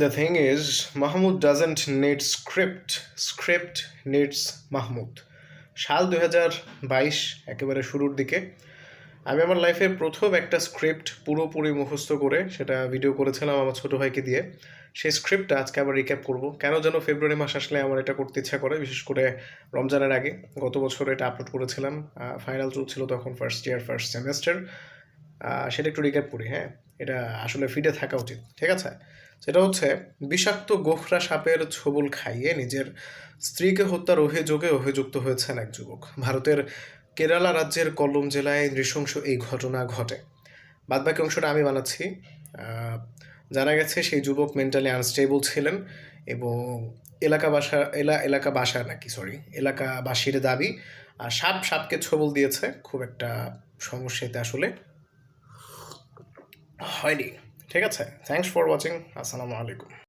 The thing is, Mahmoud doesn't need script. Script needs Mahmoud. সাল 2022, একেবারে শুরুর দিকে আমি আমার লাইফের প্রথম একটা স্ক্রিপ্ট পুরোপুরি মুখস্থ করে সেটা ভিডিও করেছিলাম আমার ছোটো ভাইকে দিয়ে। সেই স্ক্রিপ্টটা আজকে আবার রিক্যাপ করব। কেন যেন ফেব্রুয়ারি মাস আসলে আমার এটা করতে ইচ্ছা করে, বিশেষ করে রমজানের আগে। গত বছর এটা আপলোড করেছিলাম, ফাইনাল চলছিল তখন, ফার্স্ট ইয়ার ফার্স্ট সেমেস্টার। সেটা একটু রিক্যাপ করি। হ্যাঁ, এটা আসলে ফিডে থাকা উচিত, ঠিক আছে? সেটা হচ্ছে, বিষাক্ত গোখরা সাপের ছোবল খাইয়ে নিজের স্ত্রীকে হত্যার অভিযোগে অভিযুক্ত হয়েছেন এক যুবক। ভারতের কেরালা রাজ্যের কল্লম জেলায় নৃশংস এই ঘটনা ঘটে। বাদবাকি অংশটা আমি বানাচ্ছি। জানা গেছে সেই যুবক মেন্টালি আনস্টেবল ছিলেন এবং এলাকাবাসীর দাবি সাপকে ছোবল দিয়েছে। খুব একটা সমস্যা এতে আসলে হয়নি, ঠিক আছে? Thanks for watching. আসসালামু আলাইকুম।